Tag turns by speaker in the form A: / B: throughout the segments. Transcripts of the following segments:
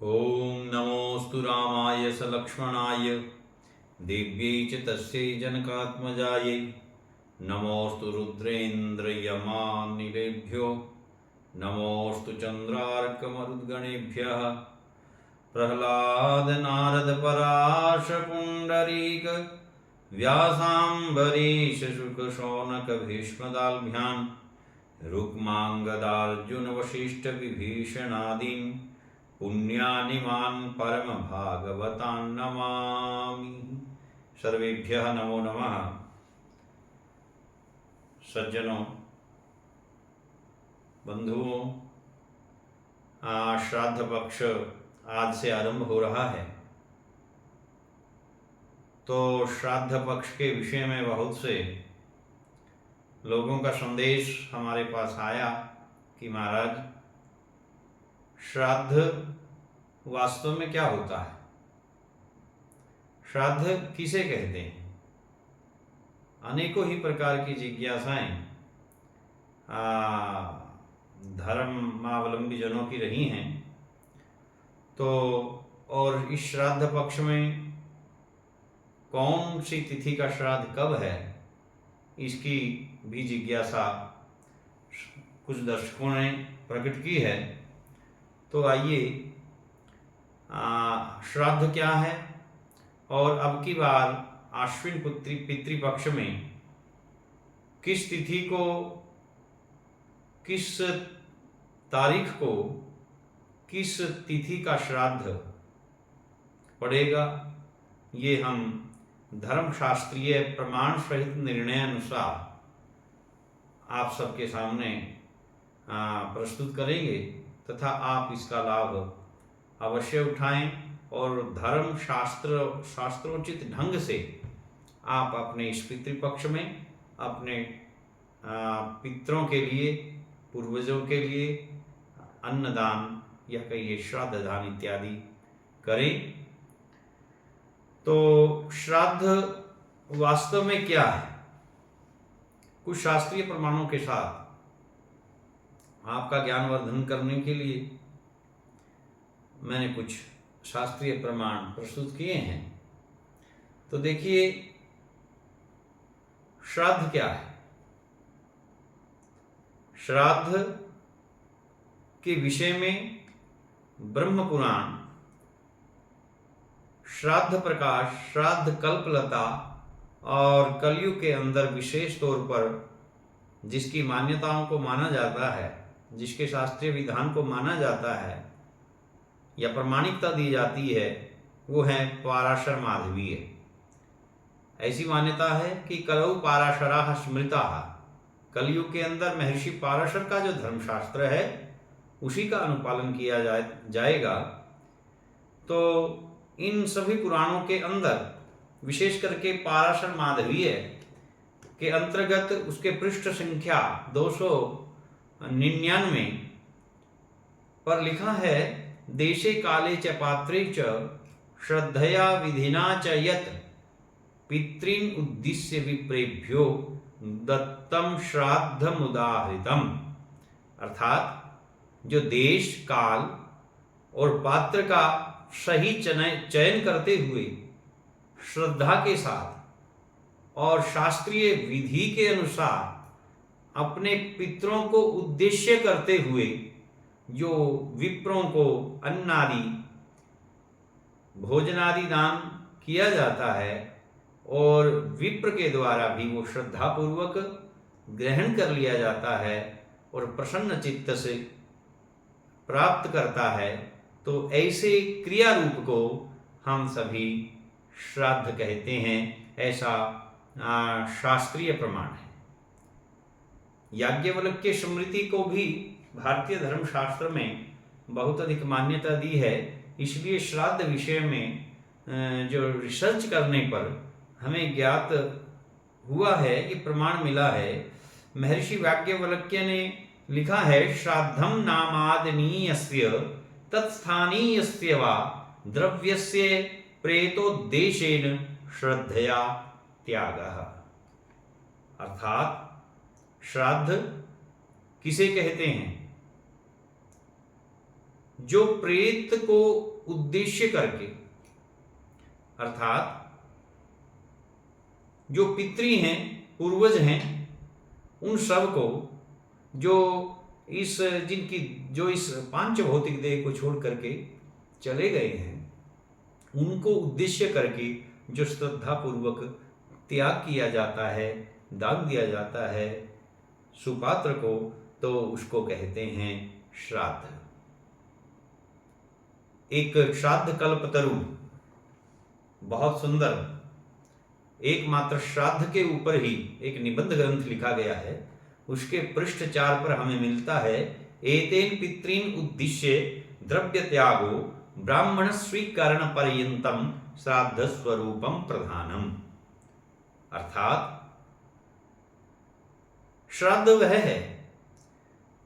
A: ओम नमोस्तु रामाय स लक्ष्मणाय दिव्यै च तस्यै जनकात्मजायै नमोस्तु रुद्रेन्द्रयमानिलेभ्यो नमोस्तु चन्द्रार्कमरुद्गणेभ्यः प्रह्लाद नारद पराश पुण्डरीक व्यासाम्बरीश शुक शौनक भीष्मदाल्भ्यान् रुक्माङ्गदार्जुन वसिष्ठ विभीषणादीन् पुण्यानिमान् परम भागवतान् नमामि। सर्वेभ्यः नमो नमः। सज्जनों, बंधुओं, श्राद्ध पक्ष आज से आरंभ हो रहा है। तो श्राद्ध पक्ष के विषय में बहुत से लोगों का संदेश हमारे पास आया कि महाराज, श्राद्ध वास्तव में क्या होता है, श्राद्ध किसे कहते हैं। अनेकों ही प्रकार की जिज्ञासाएं धर्मावलंबी जनों की रही हैं। तो और इस श्राद्ध पक्ष में कौन सी तिथि का श्राद्ध कब है, इसकी भी जिज्ञासा कुछ दर्शकों ने प्रकट की है। तो आइए, श्राद्ध क्या है और अब की बार आश्विन पितृपक्ष में किस तिथि को, किस तारीख को, किस तिथि का श्राद्ध पड़ेगा, ये हम धर्मशास्त्रीय प्रमाण सहित निर्णय अनुसार आप सबके सामने प्रस्तुत करेंगे तथा आप इसका लाभ अवश्य उठाएं और धर्म शास्त्रोचित ढंग से आप अपने इस पितृपक्ष में अपने पितरों के लिए, पूर्वजों के लिए अन्नदान या कहिए श्राद्ध दान इत्यादि करें। तो श्राद्ध वास्तव में क्या है, कुछ शास्त्रीय प्रमाणों के साथ आपका ज्ञानवर्धन करने के लिए मैंने कुछ शास्त्रीय प्रमाण प्रस्तुत किए हैं। तो देखिए, श्राद्ध क्या है। श्राद्ध के विषय में ब्रह्म पुराण, श्राद्ध प्रकाश, श्राद्ध कल्पलता और कलयुग के अंदर विशेष तौर पर जिसकी मान्यताओं को माना जाता है, जिसके शास्त्रीय विधान को माना जाता है या प्रमाणिकता दी जाती है, वो है पाराशर माधवीय। ऐसी मान्यता है कि कलौ पाराशराः स्मृताः, कलयुग के अंदर महर्षि पाराशर का जो धर्मशास्त्र है उसी का अनुपालन किया जाएगा। तो इन सभी पुराणों के अंदर विशेष करके पाराशर माधवीय के अंतर्गत उसके पृष्ठ संख्या 299 पर लिखा है, देशे काले च पात्रे च श्रद्धया विधिना च यत् पितॄन् उद्दिश्य विप्रेभ्यो दत्तम श्राद्धमुदाहृतम। अर्थात जो देश, काल और पात्र का सही चयन करते हुए श्रद्धा के साथ और शास्त्रीय विधि के अनुसार अपने पितरों को उद्देश्य करते हुए जो विप्रों को अन्नादि भोजनादि दान किया जाता है और विप्र के द्वारा भी वो श्रद्धापूर्वक ग्रहण कर लिया जाता है और प्रसन्न चित्त से प्राप्त करता है, तो ऐसे क्रिया रूप को हम सभी श्राद्ध कहते हैं। ऐसा शास्त्रीय प्रमाण है। याज्ञवल्क्य स्मृति को भी भारतीय धर्मशास्त्र में बहुत अधिक मान्यता दी है। इसलिए श्राद्ध विषय में जो रिसर्च करने पर हमें ज्ञात हुआ है, ये प्रमाण मिला है। महर्षि याज्ञवल्क्य ने लिखा है, श्राद्धम नामादनीयस्य तत्स्थानीयस्य वा द्रव्यस्य प्रेतोद्देशेन श्रद्धया त्यागः। अर्थात श्राद्ध किसे कहते हैं, जो प्रेत को उद्देश्य करके, अर्थात जो पितृ हैं, पूर्वज हैं, उन सब को जो इस पांच भौतिक देह को छोड़ करके चले गए हैं, उनको उद्देश्य करके जो श्रद्धा पूर्वक त्याग किया जाता है, दान दिया जाता है सुपात्र को, तो उसको कहते हैं श्राद्ध। एक श्राद्ध कल्पतरु, बहुत सुंदर, एकमात्र श्राद्ध के ऊपर ही एक निबंध ग्रंथ लिखा गया है। उसके पृष्ठ 4 पर हमें मिलता है, एतेन पितॄन् उद्दिश्य द्रव्य त्यागो ब्राह्मण स्वीकरण पर्यंतम श्राद्ध स्वरूपम प्रधानम। अर्थात श्राद्ध वह है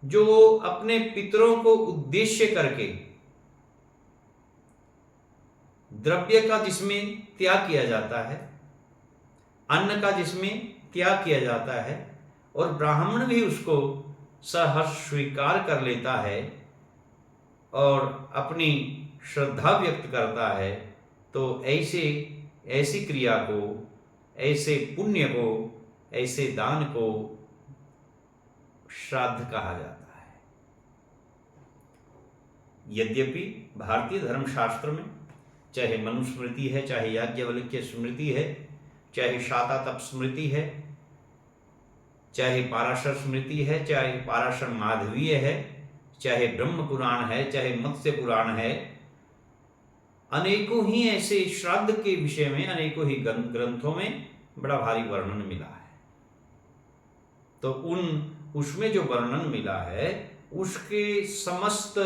A: जो अपने पितरों को उद्देश्य करके द्रव्य का जिसमें त्याग किया जाता है, अन्न का जिसमें त्याग किया जाता है, और ब्राह्मण भी उसको सहर्ष स्वीकार कर लेता है और अपनी श्रद्धा व्यक्त करता है, तो ऐसी क्रिया को, ऐसे पुण्य को, ऐसे दान को श्राद्ध कहा जाता है। यद्यपि भारतीय धर्मशास्त्र में चाहे मनुस्मृति है, चाहे याज्ञवल्क्य स्मृति है, चाहे शातातप स्मृति है, चाहे पाराशर स्मृति है, चाहे पाराशर माधवीय है, चाहे ब्रह्म पुराण है, चाहे मत्स्य पुराण है, अनेकों ही ऐसे श्राद्ध के विषय में अनेकों ही ग्रंथों में बड़ा भारी वर्णन मिला है। तो उसमें जो वर्णन मिला है, उसके समस्त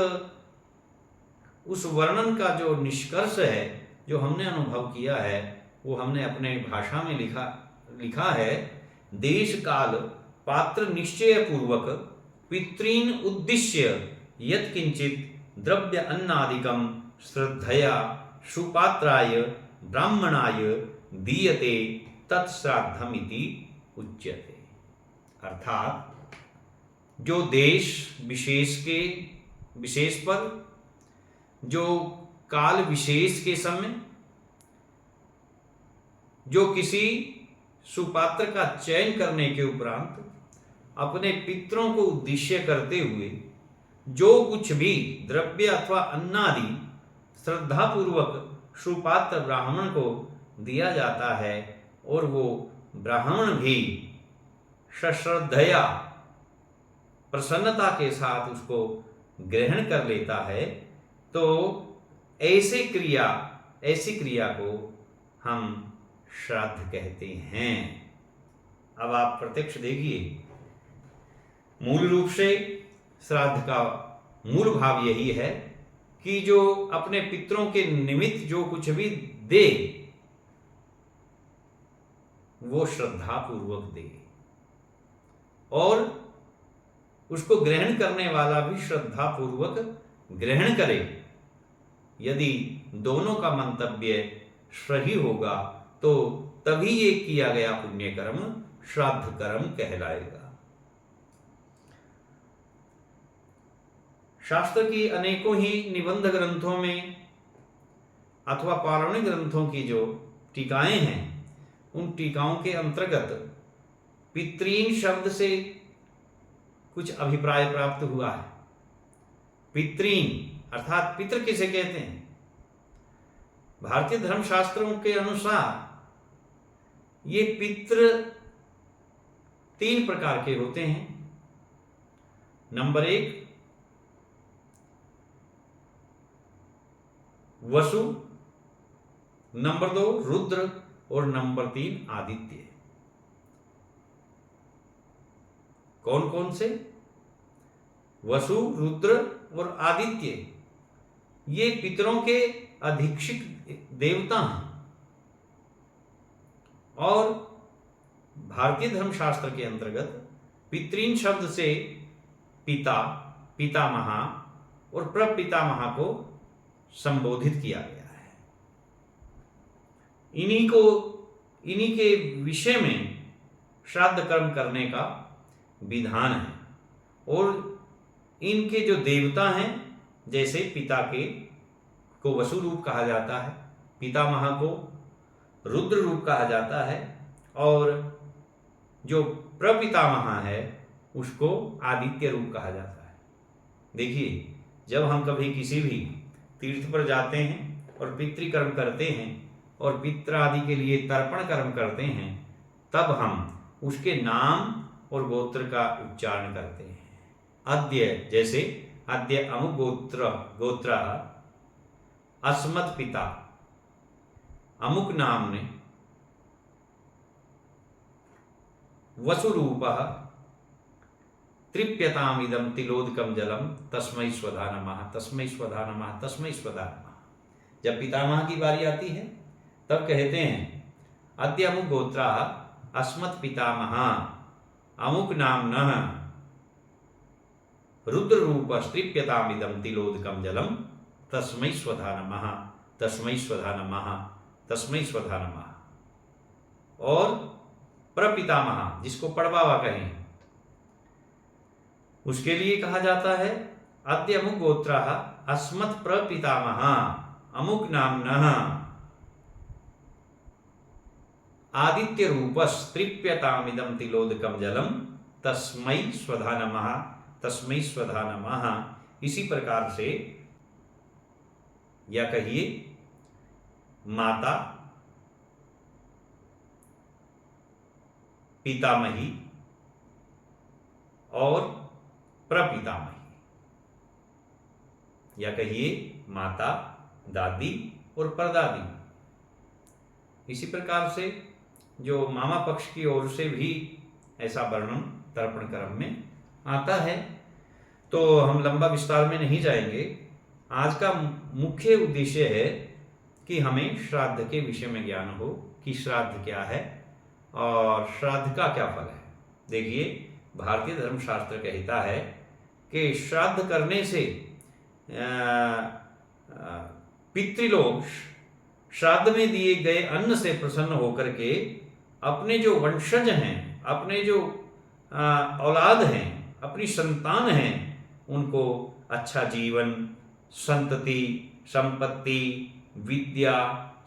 A: उस वर्णन का जो निष्कर्ष है, जो हमने अनुभव किया है, वो हमने अपने भाषा में लिखा है। देश काल पात्र निश्चय पूर्वक पितॄन् उद्दिश्य यत्किंचित द्रव्य अन्नादिकं श्रद्धया सुपात्राय ब्राह्मणाय दीयते तत्श्राद्धमिति उच्यते। अर्थात जो देश विशेष पर, जो काल विशेष के समय, जो किसी सुपात्र का चयन करने के उपरांत अपने पितरों को उद्देश्य करते हुए जो कुछ भी द्रव्य अथवा अन्नादि श्रद्धापूर्वक सुपात्र ब्राह्मण को दिया जाता है, और वो ब्राह्मण भी सश्रद्धया प्रसन्नता के साथ उसको ग्रहण कर लेता है, तो ऐसी क्रिया को हम श्राद्ध कहते हैं। अब आप प्रत्यक्ष देखिए, मूल रूप से श्राद्ध का मूल भाव यही है कि जो अपने पितरों के निमित्त जो कुछ भी दे, वो श्रद्धा पूर्वक दे, और उसको ग्रहण करने वाला भी श्रद्धा पूर्वक ग्रहण करे। यदि दोनों का मंतव्य सही होगा, तो तभी ये किया गया पुण्य कर्म श्राद्ध कर्म कहलाएगा। शास्त्र की अनेकों ही निबंध ग्रंथों में अथवा पौराणिक ग्रंथों की जो टीकाएं हैं, उन टीकाओं के अंतर्गत पितॄन् शब्द से कुछ अभिप्राय प्राप्त हुआ है। पितॄन् अर्थात पितृ किसे कहते हैं? भारतीय धर्मशास्त्रों के अनुसार ये पितृ 3 प्रकार के होते हैं। नंबर 1 वसु, नंबर 2 रुद्र, और नंबर 3 आदित्य। कौन कौन से? वसु, रुद्र और आदित्य, ये पितरों के अधीक्षित देवता हैं। और भारतीय धर्मशास्त्र के अंतर्गत पितॄन् शब्द से पिता, पितामह और प्रपितामह को संबोधित किया गया है। इन्हीं के विषय में श्राद्ध कर्म करने का विधान है। और इनके जो देवता हैं जैसे पिता को वसु रूप कहा जाता है, पितामह को रुद्र रूप कहा जाता है, और जो प्रपितामह है उसको आदित्य रूप कहा जाता है। देखिए, जब हम कभी किसी भी तीर्थ पर जाते हैं और पितृकर्म करते हैं और पितृ आदि के लिए तर्पण कर्म करते हैं, तब हम उसके नाम और गोत्र का उच्चारण करते हैं। अद्य, जैसे अद्य अमुक गोत्र अस्मत् पिता अमुक नाम ने वसुरूप तृप्यतामिदं तिलोदकं जलम तस्मै स्वधा नमः, तस्मै स्वधा नमः, तस्मै स्वधा नमः। जब पितामह की बारी आती है तब कहते हैं अद्य अमुक गोत्रा अस्मत् पितामह अमुक नाम्नः रुद्र रूप तृप्यतामिदं तिलोदकं जलम तस्मै स्वधा नमः, तस्मै स्वधा नमः, तस्मै स्वधा नमः। और प्रपितामह, जिसको पड़बावा कहें, उसके लिए कहा जाता है अद्य अमुक गोत्र अस्मत् प्रपितामह अमुक नाम्नः आदित्य रूपस् तृप्यतामिदं तिलोदकं जलम तस्मै स्वधा नमः, तस्मै स्वधा नमः। इसी प्रकार से, या कहिए माता, पितामही और प्रपितामही, या कहिए माता, दादी और परदादी। इसी प्रकार से जो मामा पक्ष की ओर से भी ऐसा वर्णन तर्पण कर्म में आता है। तो हम लंबा विस्तार में नहीं जाएंगे। आज का मुख्य उद्देश्य है कि हमें श्राद्ध के विषय में ज्ञान हो कि श्राद्ध क्या है और श्राद्ध का क्या फल है। देखिए, भारतीय धर्मशास्त्र कहता है कि श्राद्ध करने से पितृलोक श्राद्ध में दिए गए अन्न से प्रसन्न होकर के अपने जो वंशज हैं, अपने जो औलाद हैं, अपनी संतान हैं, उनको अच्छा जीवन, संतति, संपत्ति, विद्या,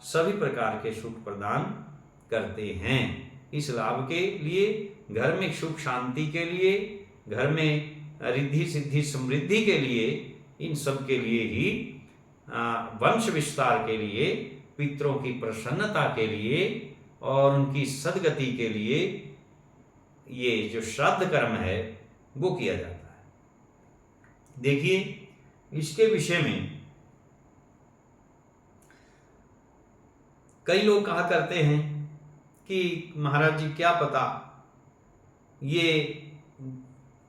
A: सभी प्रकार के सुख प्रदान करते हैं। इस लाभ के लिए, घर में सुख शांति के लिए, घर में रिद्धि सिद्धि समृद्धि के लिए, इन सब के लिए ही वंश विस्तार के लिए, पितरों की प्रसन्नता के लिए और उनकी सद्गति के लिए ये जो श्राद्ध कर्म है वो किया जाता है। देखिए, इसके विषय में कई लोग कहा करते हैं कि महाराज जी, क्या पता ये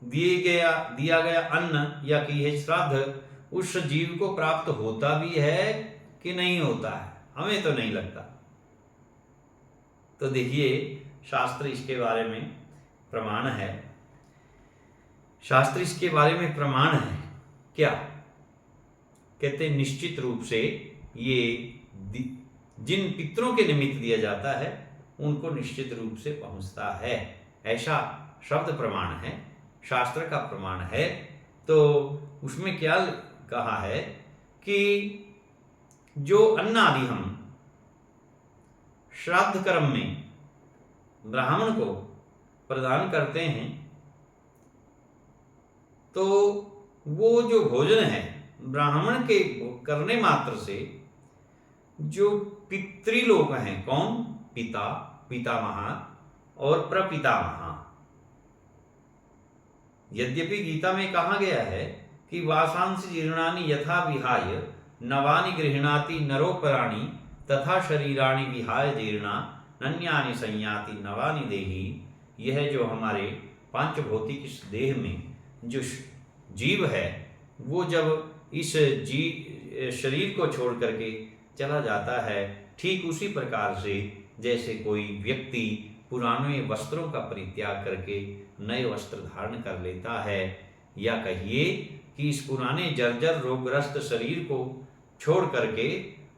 A: दिया गया अन्न या कि यह श्राद्ध उस जीव को प्राप्त होता भी है कि नहीं होता है, हमें तो नहीं लगता। तो देखिए, शास्त्र इसके बारे में प्रमाण है। शास्त्र इसके बारे में प्रमाण है। क्या कहते हैं? निश्चित रूप से ये जिन पितरों के निमित्त दिया जाता है उनको निश्चित रूप से पहुंचता है, ऐसा शब्द प्रमाण है, शास्त्र का प्रमाण है। तो उसमें क्या कहा है कि जो अन्न आदि हम श्राद्ध कर्म में ब्राह्मण को प्रदान करते हैं, तो वो जो भोजन है ब्राह्मण के करने मात्र से जो पितृलोक हैं, कौन? पिता, पितामह और प्रपितामह। यद्यपि गीता में कहा गया है कि वासांसि जीर्णानि यथा विहाय नवानि गृह्णाति नरोपराणि तथा शरीराणि विहाय जीर्णा नन्यानि संयाति नवानि देहि। यह जो हमारे पांच भौतिक इस देह में जो जीव है, वो जब इस शरीर को छोड़ करके चला जाता है, ठीक उसी प्रकार से जैसे कोई व्यक्ति पुराने वस्त्रों का परित्याग करके नए वस्त्र धारण कर लेता है, या कहिए कि इस पुराने जर्जर रोगग्रस्त शरीर को छोड़ करके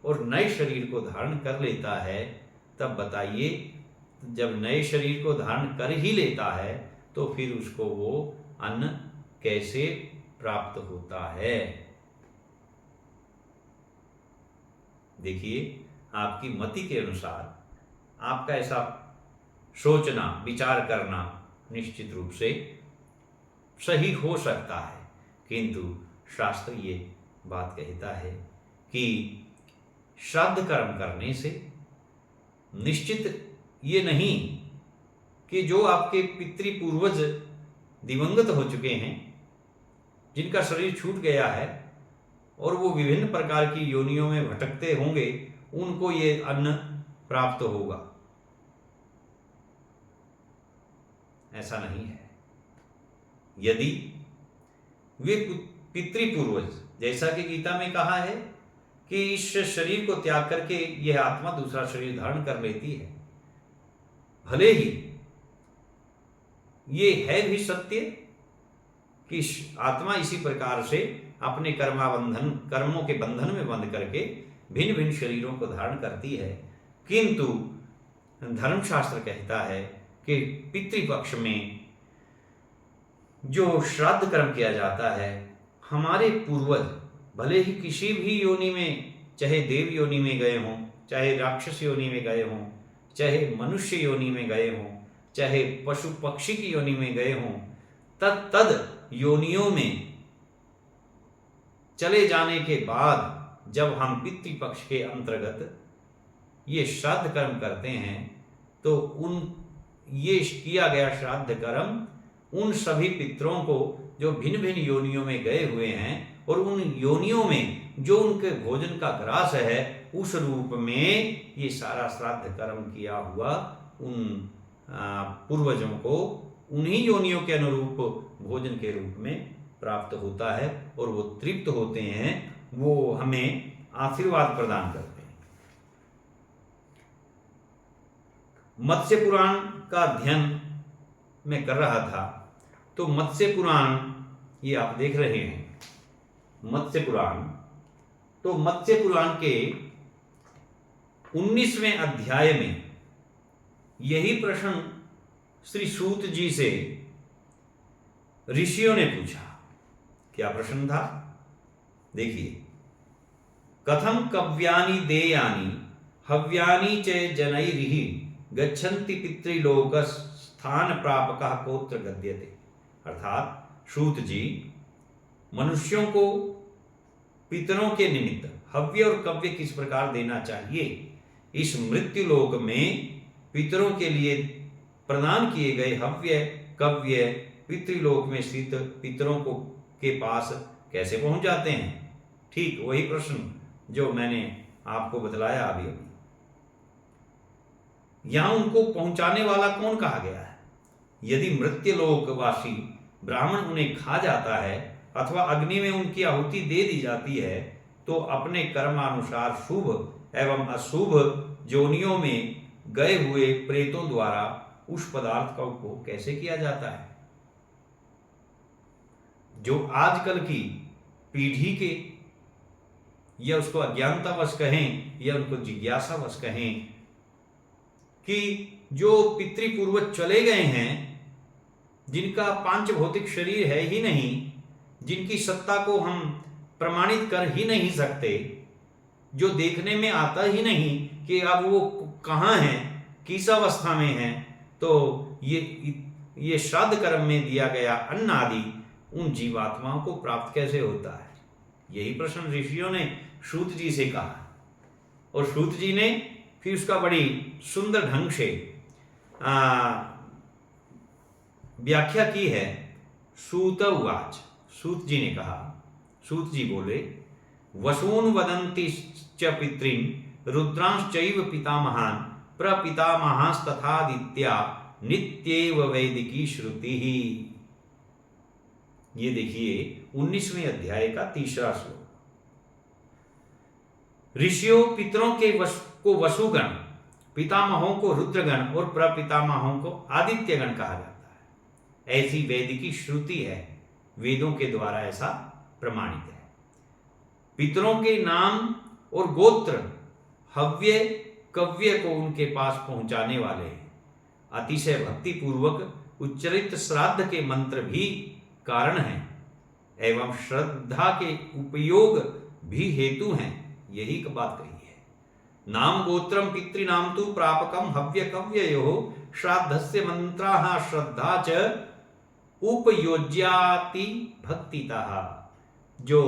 A: और नए शरीर को धारण कर लेता है, तब बताइए, जब नए शरीर को धारण कर ही लेता है तो फिर उसको वो अन्न कैसे प्राप्त होता है? देखिए, आपकी मति के अनुसार आपका ऐसा सोचना, विचार करना निश्चित रूप से सही हो सकता है, किंतु शास्त्र ये बात कहता है कि श्राद्ध कर्म करने से निश्चित ये नहीं कि जो आपके पितृपूर्वज दिवंगत हो चुके हैं, जिनका शरीर छूट गया है और वो विभिन्न प्रकार की योनियों में भटकते होंगे, उनको ये अन्न प्राप्त होगा, ऐसा नहीं है। यदि वे पितृपूर्वज, जैसा कि गीता में कहा है कि इस शरीर को त्याग करके यह आत्मा दूसरा शरीर धारण कर लेती है, भले ही ये है भी सत्य कि आत्मा इसी प्रकार से अपने कर्मों के बंधन में बंध करके भिन्न भिन्न शरीरों को धारण करती है, किंतु धर्मशास्त्र कहता है कि पितृपक्ष में जो श्राद्ध कर्म किया जाता है, हमारे पूर्वज भले ही किसी भी योनि में, चाहे देव योनि में गए हों, चाहे राक्षस योनि में गए हों, चाहे मनुष्य योनि में गए हों, चाहे पशु पक्षी की योनि में गए हों, तद योनियों में चले जाने के बाद जब हम पितृपक्ष के अंतर्गत ये श्राद्ध कर्म करते हैं, तो ये किया गया श्राद्ध कर्म उन सभी पितरों को जो भिन्न भिन्न योनियों में गए हुए हैं और उन योनियों में जो उनके भोजन का ग्रास है, उस रूप में ये सारा श्राद्ध कर्म किया हुआ उन पूर्वजों को उन्हीं योनियों के अनुरूप भोजन के रूप में प्राप्त होता है और वो तृप्त होते हैं, वो हमें आशीर्वाद प्रदान करते हैं। मत्स्य पुराण का अध्ययन मैं कर रहा था, तो मत्स्य पुराण ये आप देख रहे हैं, मत्स्य पुराण, तो मत्स्य पुराण के 19वें अध्याय में यही प्रश्न श्री सूत जी से ऋषियों ने पूछा। क्या प्रश्न था? देखिए, कथम कव्यानि देयानि हव्यानि च जनैरिहि गच्छन्ति पितृलोक स्थान प्रापकः कोत्र गद्यते। अर्थात सूत जी मनुष्यों को पितरों के निमित्त हव्य और कव्य किस प्रकार देना चाहिए, इस मृत्यु लोक में पितरों के लिए प्रदान किए गए हव्य कव्य पितृलोक में स्थित पितरों को के पास कैसे पहुंच जाते हैं। ठीक वही प्रश्न जो मैंने आपको बतलाया अभी अभी। यहां उनको पहुंचाने वाला कौन कहा गया है? यदि मृत्युलोकवासी ब्राह्मण उन्हें खा जाता है अथवा अग्नि में उनकी आहुति दे दी जाती है, तो अपने कर्मानुसार शुभ एवं अशुभ जोनियों में गए हुए प्रेतों द्वारा उस पदार्थ का उपभोग कैसे किया जाता है। जो आजकल की पीढ़ी के, या उसको अज्ञानतावश कहें या उनको जिज्ञासावश कहें, कि जो पितृपूर्वज चले गए हैं, जिनका पांच भौतिक शरीर है ही नहीं, जिनकी सत्ता को हम प्रमाणित कर ही नहीं सकते, जो देखने में आता ही नहीं कि अब वो कहाँ हैं, किस अवस्था में हैं, तो ये श्राद्ध कर्म में दिया गया अन्न आदि उन जीवात्माओं को प्राप्त कैसे होता है। यही प्रश्न ऋषियों ने सूत जी से कहा, और सूत जी ने फिर उसका बड़ी सुंदर ढंग से व्याख्या की है। सूत उवाच, सूत जी ने कहा, सूत जी बोले, वसून वदन्ति च पितॄन् रुद्रांश्चैव पितामहान् प्रपितामहास्तथादित्या नित्येव वैदिकी श्रुति ही। ये देखिए 19वें अध्याय का 3रा श्लोक। ऋषियों पितरों के को वसुगण, पितामहों को रुद्रगण और प्रपितामहों को आदित्यगण कहा जाता है। ऐसी वैदिकी श्रुति है, वेदों के द्वारा ऐसा प्रमाणित है। पितरों के नाम और गोत्र हव्य कव्य को उनके पास पहुंचाने वाले हैं। अतिशय भक्ति पूर्वक उच्चरित श्राद्ध के मंत्र भी कारण हैं एवं श्रद्धा के उपयोग भी हेतु हैं। यही बात कही है। नाम गोत्रम पितृनाम तु प्रापकम हव्य कव्ययो श्राद्धस्य मंत्राः श्रद्धा च उपयोज्याति भक्तितः। जो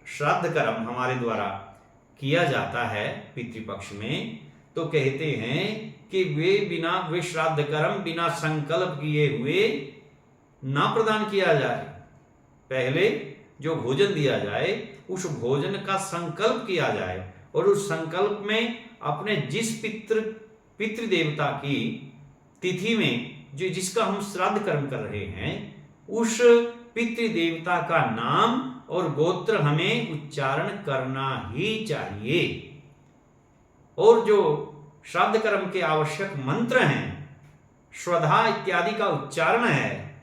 A: श्राद्ध कर्म हमारे द्वारा किया जाता है पितृपक्ष में, तो कहते हैं कि वे श्राद्ध कर्म बिना संकल्प किए हुए ना प्रदान किया जाए। पहले जो भोजन दिया जाए उस भोजन का संकल्प किया जाए और उस संकल्प में अपने जिस पितृदेवता की तिथि में जिसका हम श्राद्ध कर्म कर रहे हैं उस पितृदेवता का नाम और गोत्र हमें उच्चारण करना ही चाहिए। और जो श्राद्ध कर्म के आवश्यक मंत्र हैं, श्रद्धा इत्यादि का उच्चारण है,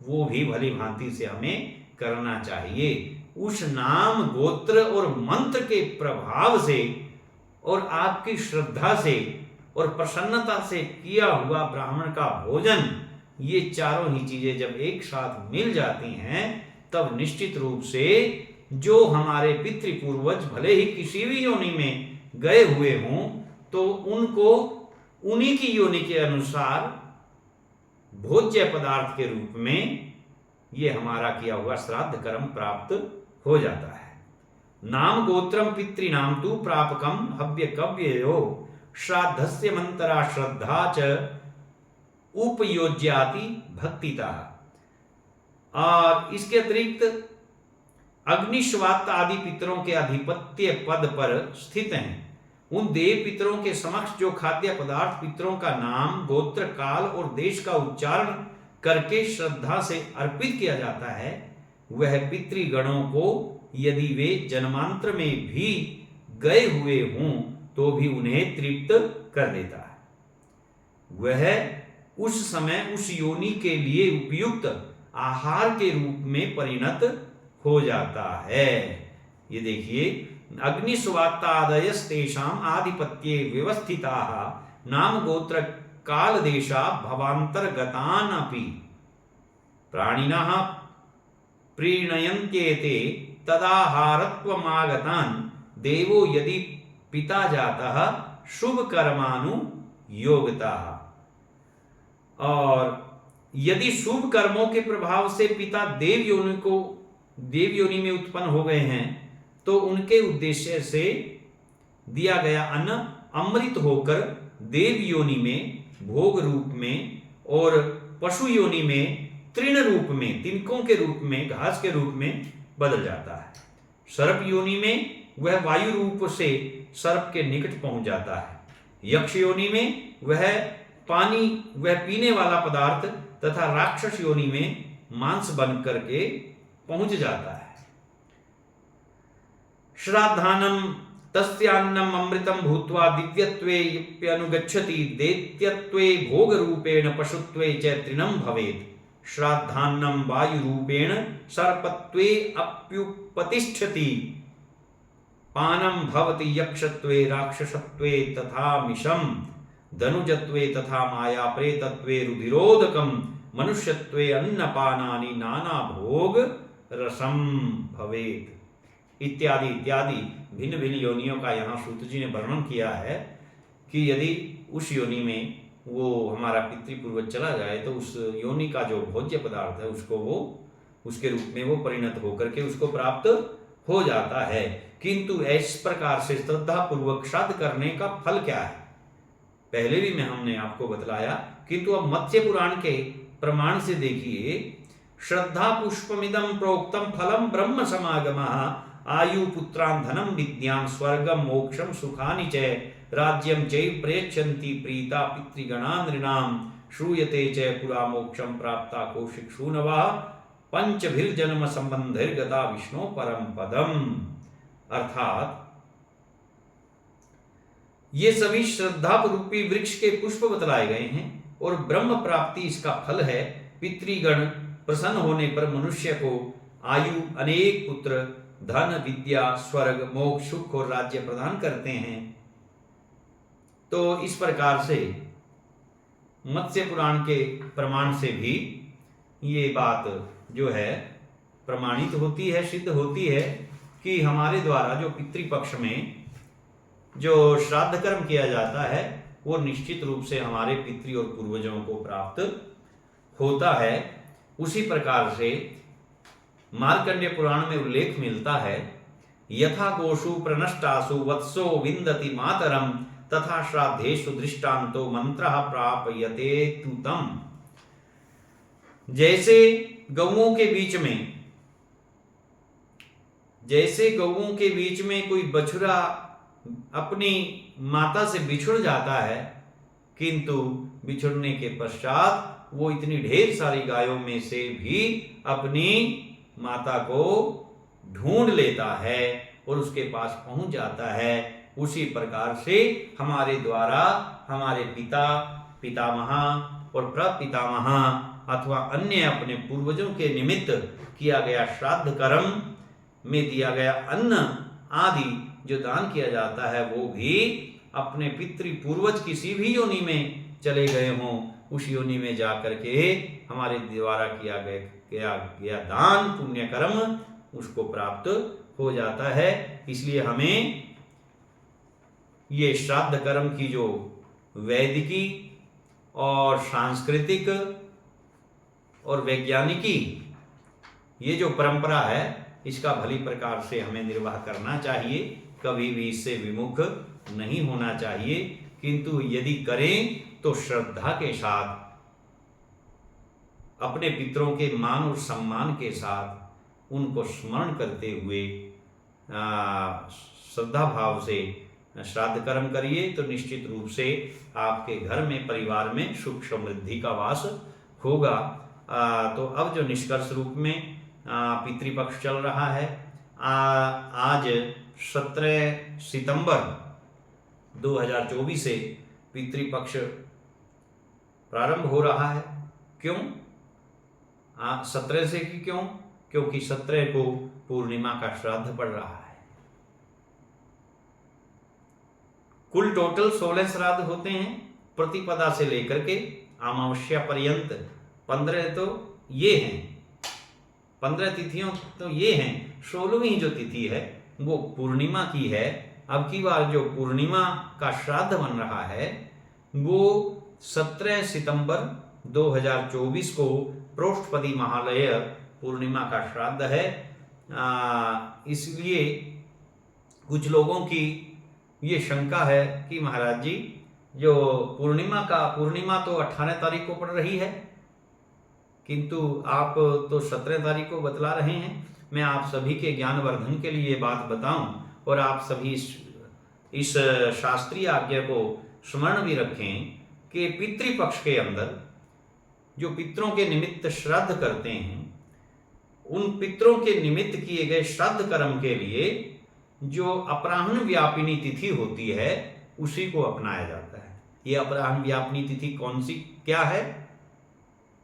A: वो भी भली भांति से हमें करना चाहिए। उस नाम गोत्र और मंत्र के प्रभाव से और आपकी श्रद्धा से और प्रसन्नता से किया हुआ ब्राह्मण का भोजन, ये चारों ही चीजें जब एक साथ मिल जाती हैं तब निश्चित रूप से जो हमारे पितृपूर्वज भले ही किसी भी योनि में गए हुए हों तो उनको उन्हीं की योनि के अनुसार भोज्य पदार्थ के रूप में ये हमारा किया हुआ श्राद्ध कर्म प्राप्त हो जाता है। नाम गोत्रम पितृनाम तु प्रापकम हव्य कव्ययो श्राद्धस्य मंत्रा श्रद्धा च उपयोज्याति भक्तिता। और इसके अतिरिक्त अग्निश्वात आदि पितरों के अधिपत्य पद पर स्थित हैं उन देव पितरों के समक्ष जो खाद्य पदार्थ पितरों का नाम गोत्र काल और देश का उच्चारण करके श्रद्धा से अर्पित किया जाता है, वह पितृगणों को यदि वे जन्मांतर में भी गए हुए हों तो भी उन्हें तृप्त कर देता है। वह उस समय उस योनि के लिए उपयुक्त आहार के रूप में परिणत हो जाता है। ये देखिए, अग्निस्वात्तादयस्तेषाम् आधिपत्ये व्यवस्थिताः नाम गोत्र काल देशा भवांतर्गतान् अपि प्राणिनः प्रीणयन्त्येते तदाहारत्वमागतान् देवो यदि पिता जातः शुभ कर्मानुयोगतः। और यदि शुभ कर्मों के प्रभाव से पिता देव योनि में उत्पन्न हो गए हैं तो उनके उद्देश्य से दिया गया अन्न अमृत होकर देव योनि में भोग रूप में और पशु योनि में तृण रूप में, तिनकों के रूप में, घास के रूप में बदल जाता है। सर्प योनि में वह वायु रूप से सर्प के निकट पहुंच जाता है। यक्ष योनि में वह पीने वाला पदार्थ तथा राक्षस योनि में मांस बन करके पहुंच जाता है। श्राद्धानम तस्यान्नम अमृतम भूत्वा दिव्यत्वेऽप्यनुगच्छति दैत्यत्वे भोग रूपेण पशुत्वे च तृणं भवेत्। श्राद्धान्नम वायु रूपेण सर्पत्वे अप्युपतिष्ठति। पानं भवति यक्षत्वे राक्षसत्वे तथा मिशम। धनुजत्वे तथा माया प्रेतत्वे रुधिरोदकम। मनुष्यत्वे अन्नपानानि नाना भोग रसम भवेत्। इत्यादि इत्यादि भिन्न भिन्न योनियों का यहाँ सूत जी ने वर्णन किया है कि यदि उस योनि में वो हमारा पितृपूर्वज चला जाए तो उस योनि का जो भोज्य पदार्थ है उसको वो उसके रूप में वो परिणत होकर के उसको प्राप्त हो जाता है। किंतु इस प्रकार से श्रद्धा पूर्वक श्राद्ध करने का फल क्या है, पहले भी हमने आपको बतलाया, किंतु अब मत्स्य पुराण के प्रमाण से देखिए। श्रद्धा पुष्पमिदं प्रोक्तम फलम ब्रह्म समागमः। आयु पुत्रान् धनं विद्यां स्वर्गं मोक्षं सुखानि च राज्यं चैव प्रयच्छन्ति प्रीता पितृगणा नृणां। श्रूयते च पुरा मोक्षं प्राप्ता कौशिकशूनवः पंचभिर्जन्म संबंधिर्गता विष्णु परम पदम। अर्थात ये सभी श्रद्धा रूपी वृक्ष के पुष्प बतलाए गए हैं और ब्रह्म प्राप्ति इसका फल है। पितृगण प्रसन्न होने पर मनुष्य को आयु, अनेक पुत्र, धन, विद्या, स्वर्ग, मोक्ष, सुख और राज्य प्रदान करते हैं। तो इस प्रकार से मत्स्य पुराण के प्रमाण से भी ये बात जो है प्रमाणित होती है, सिद्ध होती है कि हमारे द्वारा जो पितृपक्ष में जो श्राद्ध कर्म किया जाता है वो निश्चित रूप से हमारे पितृ और पूर्वजों को प्राप्त होता है। उसी प्रकार से मार्कंडेय पुराण में उल्लेख मिलता है, यथा गोषु प्रनष्टासु वत्सो विन्दति मातरम तथा श्राद्धेषु दृष्टान्तो मंत्रः प्रापयते तुतम। जैसे गौओं के बीच में कोई बछड़ा अपनी माता से बिछुड़ जाता है, किंतु बिछुड़ने के पश्चात वो इतनी ढेर सारी गायों में से भी अपनी माता को ढूंढ लेता है और उसके पास पहुंच जाता है। उसी प्रकार से हमारे द्वारा हमारे पिता, पितामह और प्रपितामह अथवा अन्य अपने पूर्वजों के निमित्त किया गया श्राद्ध कर्म में दिया गया अन्न आदि जो दान किया जाता है, वो भी अपने पितृ पूर्वज किसी भी योनि में चले गए हों, उस योनि में जाकर के हमारे द्वारा किया गया दान पुण्य कर्म उसको प्राप्त हो जाता है। इसलिए हमें ये श्राद्ध कर्म की जो वैदिकी और सांस्कृतिक और वैज्ञानिकी ये जो परंपरा है, इसका भली प्रकार से हमें निर्वाह करना चाहिए, कभी भी इससे विमुख नहीं होना चाहिए। किंतु यदि करें तो श्रद्धा के साथ, अपने पितरों के मान और सम्मान के साथ उनको स्मरण करते हुए श्रद्धा भाव से श्राद्ध कर्म करिए, तो निश्चित रूप से आपके घर में, परिवार में सुख समृद्धि का वास होगा। तो अब जो निष्कर्ष रूप में पितृपक्ष चल रहा है, आज 17 सितंबर 2024 से पितृपक्ष प्रारंभ हो रहा है। क्यों 17 से कि क्यों? क्योंकि 17 को पूर्णिमा का श्राद्ध पड़ रहा है। कुल टोटल 16 श्राद्ध होते हैं, प्रतिपदा से लेकर के अमावस्या पर्यंत 15 तो ये हैं, 15 तिथियों तो ये हैं। 16वीं जो तिथि है वो पूर्णिमा की है। अब की बार जो पूर्णिमा का श्राद्ध बन रहा है वो 17 सितंबर 2024 को प्रोष्ठपदी महालय पूर्णिमा का श्राद्ध है। इसलिए कुछ लोगों की ये शंका है कि महाराज जी, जो पूर्णिमा तो 18 तारीख को पड़ रही है, किंतु आप तो 17 तारीख को बतला रहे हैं। मैं आप सभी के ज्ञानवर्धन के लिए बात बताऊं और आप सभी इस शास्त्रीय आज्ञा को स्मरण भी रखें कि पितृपक्ष के अंदर जो पितरों के निमित्त श्राद्ध करते हैं, उन पितरों के निमित्त किए गए श्राद्ध कर्म के लिए जो अपराह्न व्यापिनी तिथि होती है उसी को अपनाया जाता है। ये अपराह्न व्यापिनी तिथि कौन सी क्या है?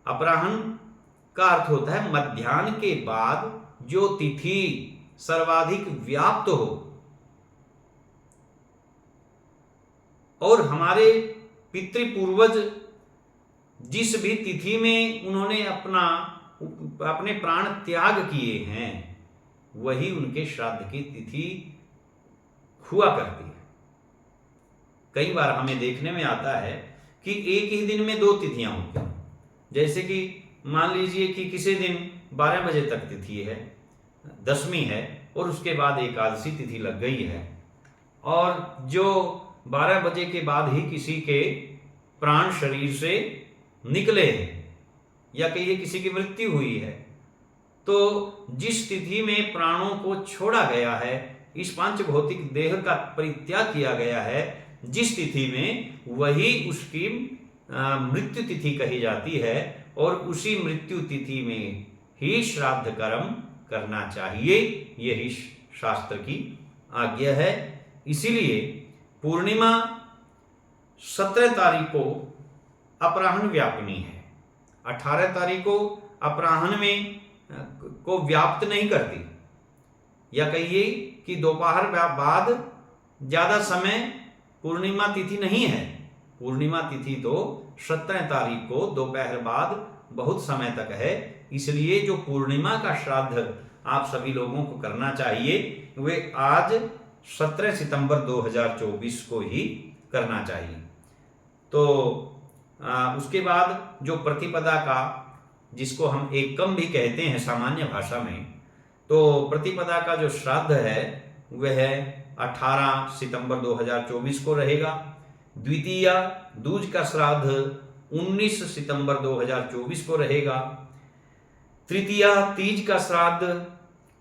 A: अपराह्न का अर्थ होता है मध्याह्न के बाद जो तिथि सर्वाधिक व्याप्त हो। और हमारे पितृपूर्वज जिस भी तिथि में उन्होंने अपने प्राण त्याग किए हैं, वही उनके श्राद्ध की तिथि हुआ करती है। कई बार हमें देखने में आता है कि एक ही दिन में 2 तिथियां होती हैं। जैसे कि मान लीजिए कि किसी दिन 12 बजे तक तिथि है, दशमी है, और उसके बाद एकादशी तिथि लग गई है, और जो 12 बजे के बाद ही किसी के प्राण शरीर से निकले हैं या कहिए किसी की मृत्यु हुई है, तो जिस तिथि में प्राणों को छोड़ा गया है, इस पांच भौतिक देह का परित्याग किया गया है, जिस तिथि में, वही उसकी मृत्यु तिथि कही जाती है, और उसी मृत्यु तिथि में ही श्राद्ध कर्म करना चाहिए। यही शास्त्र की आज्ञा है। इसीलिए पूर्णिमा 17 तारीख को अपराह्न व्यापिनी है, 18 तारीख को अपराह्न में को व्याप्त नहीं करती, या कहिए कि दोपहर बाद ज्यादा समय पूर्णिमा तिथि नहीं है। पूर्णिमा तिथि तो 17 तारीख को दोपहर बाद बहुत समय तक है। इसलिए जो पूर्णिमा का श्राद्ध आप सभी लोगों को करना चाहिए वे आज 17 सितंबर 2024 को ही करना चाहिए। तो उसके बाद जो प्रतिपदा का, जिसको हम एकम भी कहते हैं सामान्य भाषा में, तो प्रतिपदा का जो श्राद्ध है वह 18 सितंबर 2024 को रहेगा। द्वितीय दूज का श्राद्ध 19 सितंबर 2024 को रहेगा। तृतीय तीज का श्राद्ध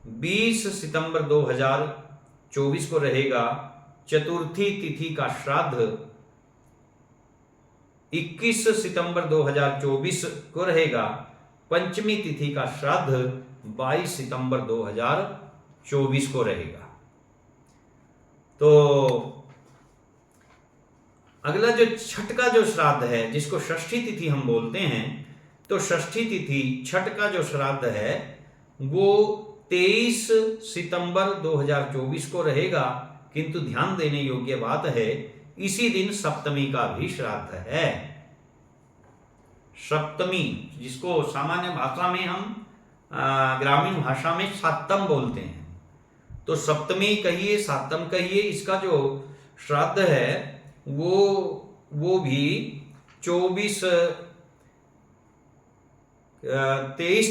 A: 20 सितंबर 2024 को रहेगा। चतुर्थी तिथि का श्राद्ध 21 सितंबर 2024 को रहेगा। पंचमी तिथि का श्राद्ध 22 सितंबर 2024 को रहेगा। तो अगला जो छठ का जो श्राद्ध है, जिसको षष्ठी तिथि हम बोलते हैं, तो षष्ठी तिथि छठ का जो श्राद्ध है वो 23 सितंबर 2024 को रहेगा। किंतु ध्यान देने योग्य बात है, इसी दिन सप्तमी का भी श्राद्ध है। सप्तमी, जिसको सामान्य भाषा में हम ग्रामीण भाषा में सातम बोलते हैं, तो सप्तमी कहिए सातम कहिए, इसका जो श्राद्ध है वो भी 23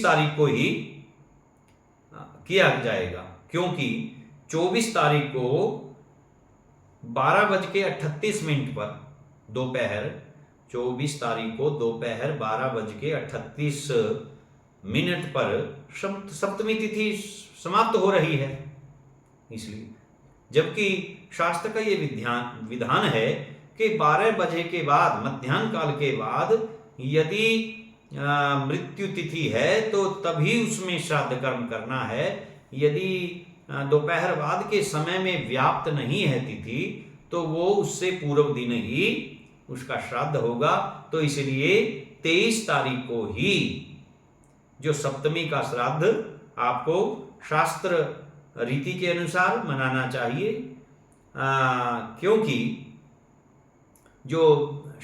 A: तारीख को ही किया जाएगा, क्योंकि 24 तारीख को 12:38 पर दोपहर, 24 तारीख को दोपहर 12:38 पर सप्तमी तिथि समाप्त हो रही है। इसलिए, जबकि शास्त्र का ये विधान है कि 12 बजे के बाद, मध्याह्न काल के बाद यदि मृत्यु तिथि है तो तभी उसमें श्राद्ध कर्म करना है। यदि दोपहर बाद के समय में व्याप्त नहीं है तिथि, तो वो उससे पूर्व दिन ही उसका श्राद्ध होगा। तो इसलिए 23 तारीख को ही जो सप्तमी का श्राद्ध आपको शास्त्र रीति के अनुसार मनाना चाहिए, क्योंकि जो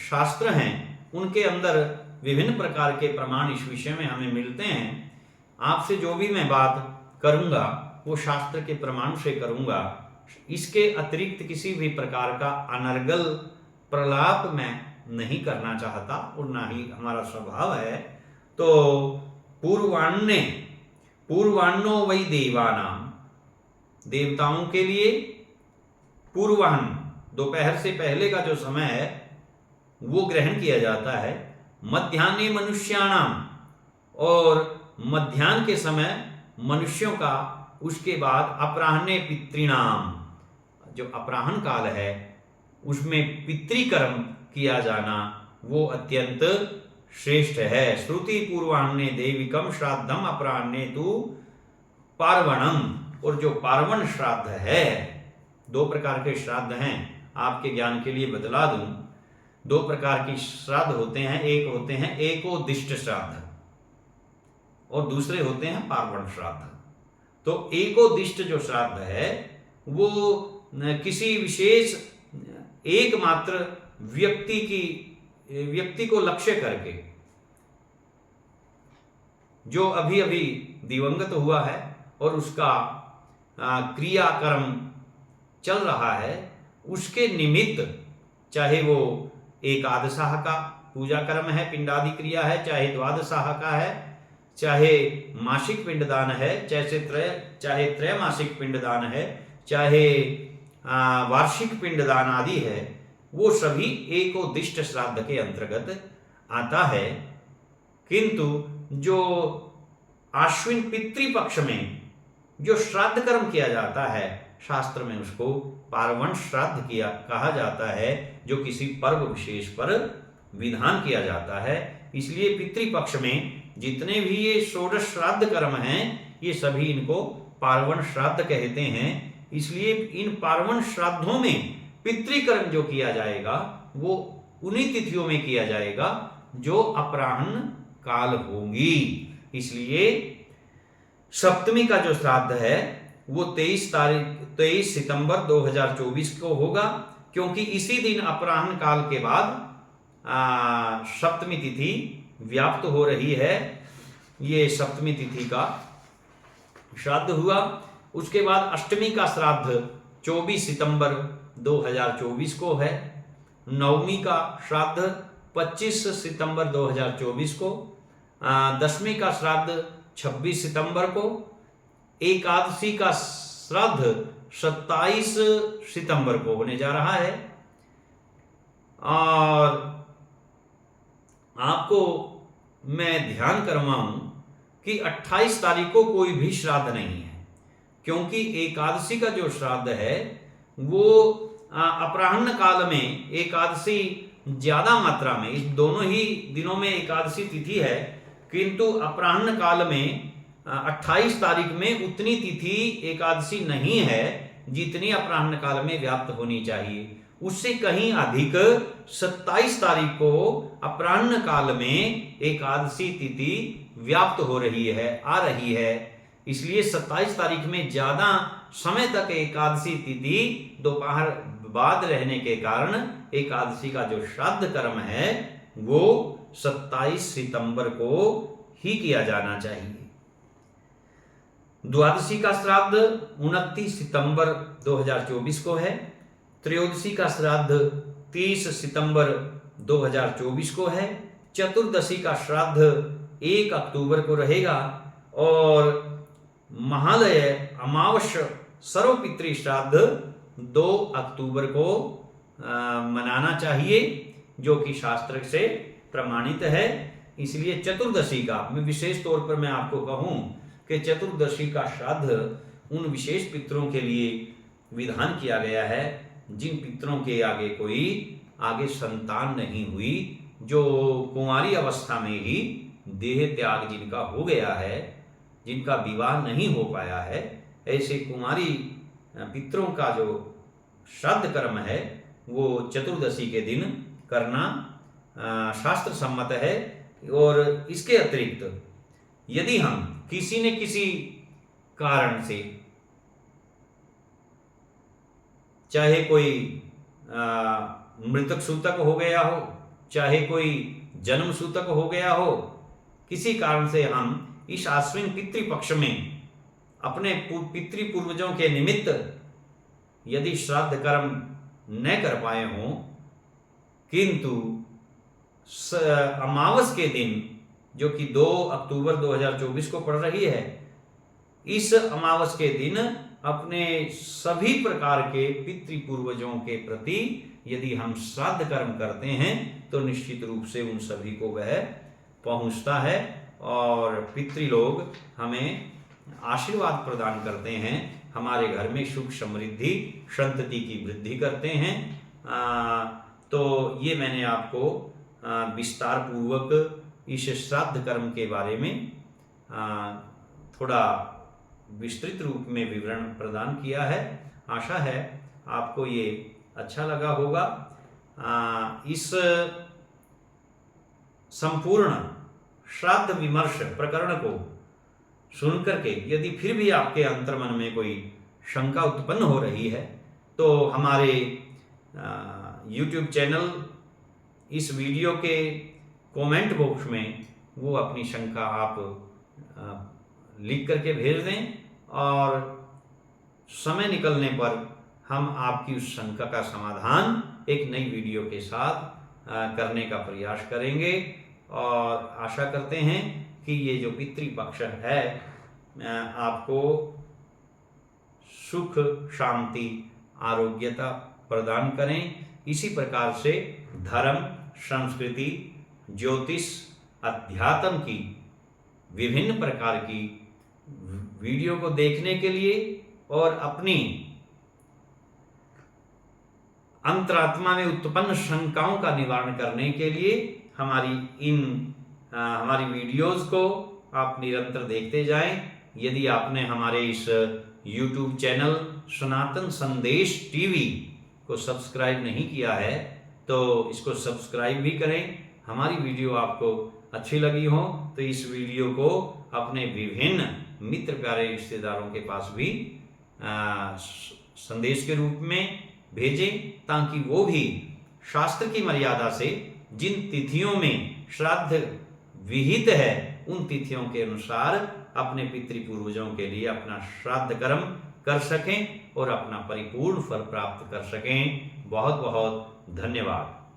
A: शास्त्र हैं उनके अंदर विभिन्न प्रकार के प्रमाण इस विषय में हमें मिलते हैं। आपसे जो भी मैं बात करूंगा वो शास्त्र के प्रमाण से करूंगा। इसके अतिरिक्त किसी भी प्रकार का अनर्गल प्रलाप मैं नहीं करना चाहता और ना ही हमारा स्वभाव है। तो पूर्वान्नो वै देवानाम, देवताओं के लिए पूर्वाह्न, दोपहर से पहले का जो समय है वो ग्रहण किया जाता है। मध्याह्ने मनुष्याणाम, और मध्याह्न के समय मनुष्यों का, उसके बाद अपराह्ने पितृणाम, जो अपराह्न काल है उसमें पितृकर्म किया जाना वो अत्यंत श्रेष्ठ है। श्रुति पूर्वाह्ने देविकम श्राद्धम अपराह्ने तु पार्वणम, और जो पार्वण श्राद्ध है, 2 प्रकार के श्राद्ध हैं, आपके ज्ञान के लिए बतला दूं। 2 प्रकार की श्राद्ध होते हैं, एक होते हैं एकोदिष्ट श्राद्ध और दूसरे होते हैं पार्वण श्राद्ध। तो एकोदिष्ट जो श्राद्ध है वो किसी विशेष एकमात्र व्यक्ति को लक्ष्य करके, जो अभी अभी दिवंगत हुआ है और उसका क्रियाकर्म चल रहा है, उसके निमित्त, चाहे वो एकादशाह का पूजा कर्म है, पिंडादि क्रिया है, चाहे द्वादशाह का है, चाहे मासिक पिंडदान है, चाहे त्रैमासिक पिंडदान है, चाहे वार्षिक पिंडदान आदि है, वो सभी एकोदिष्ट श्राद्ध के अंतर्गत आता है। किंतु जो आश्विन पितृपक्ष में जो श्राद्ध कर्म किया जाता है, शास्त्र में उसको पार्वण श्राद्ध कहा जाता है, जो किसी पर्व विशेष पर विधान किया जाता है। इसलिए पितृपक्ष में जितने भी ये षोडश श्राद्ध कर्म हैं, ये सभी इनको पार्वण श्राद्ध कहते हैं। इसलिए इन पार्वण श्राद्धों में पितृकर्म जो किया जाएगा वो उन्हीं तिथियों में किया जाएगा जो अपराह्न काल होंगी। इसलिए सप्तमी का जो श्राद्ध है वो 23 सितंबर 2024 को होगा, क्योंकि इसी दिन अपराह्न काल के बाद सप्तमी तिथि व्याप्त हो रही है। ये सप्तमी तिथि का श्राद्ध हुआ। उसके बाद अष्टमी का श्राद्ध 24 सितंबर 2024 को है। नवमी का श्राद्ध 25 सितंबर 2024 को, दशमी का श्राद्ध 26 सितंबर को, एकादशी का श्राद्ध 27 सितंबर को होने जा रहा है। और आपको मैं ध्यान करवाऊं कि 28 तारीख को कोई भी श्राद्ध नहीं है, क्योंकि एकादशी का जो श्राद्ध है वो अपराह्न काल में एकादशी ज्यादा मात्रा में, इस दोनों ही दिनों में एकादशी तिथि है, किंतु अपराह्न काल में 28 तारीख में उतनी तिथि एकादशी नहीं है जितनी अपराह्न काल में व्याप्त होनी चाहिए। उससे कहीं अधिक 27 तारीख को अपराह्न काल में एकादशी तिथि व्याप्त हो रही है, आ रही है। इसलिए 27 तारीख में ज्यादा समय तक एकादशी तिथि दोपहर बाद रहने के कारण एकादशी का जो श्राद्ध कर्म है वो 27 सितंबर को ही किया जाना चाहिए। द्वादशी का श्राद्ध 29 सितंबर 2024 को है। त्रयोदशी का श्राद्ध 30 सितंबर 2024 को है। चतुर्दशी का श्राद्ध 1 अक्टूबर को रहेगा और महालय अमावस्या सर्वपितृ श्राद्ध 2 अक्टूबर को मनाना चाहिए, जो कि शास्त्र से प्रमाणित है। इसलिए चतुर्दशी का विशेष तौर पर मैं आपको कहूं कि चतुर्दशी का श्राद्ध उन विशेष पितरों के लिए विधान किया गया है जिन पितरों के आगे संतान नहीं हुई, जो कुंवारी अवस्था में ही देह त्याग जिनका हो गया है, जिनका विवाह नहीं हो पाया है, ऐसे कुंवारी पितरों का जो श्राद्ध कर्म है वो चतुर्दशी के दिन करना शास्त्र सम्मत है। और इसके अतिरिक्त यदि हम किसी न किसी कारण से, चाहे कोई मृतक सूतक हो गया हो, चाहे कोई जन्म सूतक हो गया हो, किसी कारण से हम इस आश्विन पितृपक्ष में अपने पितृपूर्वजों के निमित्त यदि श्राद्ध कर्म न कर पाए हों, किंतु अमावस के दिन जो कि 2 अक्टूबर 2024 को पड़ रही है, इस अमावस के दिन अपने सभी प्रकार के पितृपूर्वजों के प्रति यदि हम श्राद्ध कर्म करते हैं तो निश्चित रूप से उन सभी को वह पहुंचता है और पितृलोग हमें आशीर्वाद प्रदान करते हैं, हमारे घर में सुख समृद्धि संतति की वृद्धि करते हैं। तो ये मैंने आपको विस्तार पूर्वक इस श्राद्ध कर्म के बारे में थोड़ा विस्तृत रूप में विवरण प्रदान किया है। आशा है आपको ये अच्छा लगा होगा। इस संपूर्ण श्राद्ध विमर्श प्रकरण को सुनकर के यदि फिर भी आपके अंतर्मन में कोई शंका उत्पन्न हो रही है तो हमारे YouTube चैनल इस वीडियो के कमेंट बॉक्स में वो अपनी शंका आप लिख करके भेज दें और समय निकलने पर हम आपकी उस शंका का समाधान एक नई वीडियो के साथ करने का प्रयास करेंगे। और आशा करते हैं कि ये जो पितृपक्ष है आपको सुख शांति आरोग्यता प्रदान करें। इसी प्रकार से धर्म संस्कृति ज्योतिष अध्यात्म की विभिन्न प्रकार की वीडियो को देखने के लिए और अपनी अंतरात्मा में उत्पन्न शंकाओं का निवारण करने के लिए हमारी वीडियोस को आप निरंतर देखते जाएं। यदि आपने हमारे इस YouTube चैनल सनातन संदेश टीवी को सब्सक्राइब नहीं किया है तो इसको सब्सक्राइब भी करें। हमारी वीडियो आपको अच्छी लगी हो तो इस वीडियो को अपने विभिन्न मित्र प्यारे रिश्तेदारों के पास भी संदेश के रूप में भेजें, ताकि वो भी शास्त्र की मर्यादा से जिन तिथियों में श्राद्ध विहित है उन तिथियों के अनुसार अपने पितृपूर्वजों के लिए अपना श्राद्ध कर्म कर सकें और अपना परिपूर्ण फल प्राप्त कर सकें। बहुत बहुत धन्यवाद।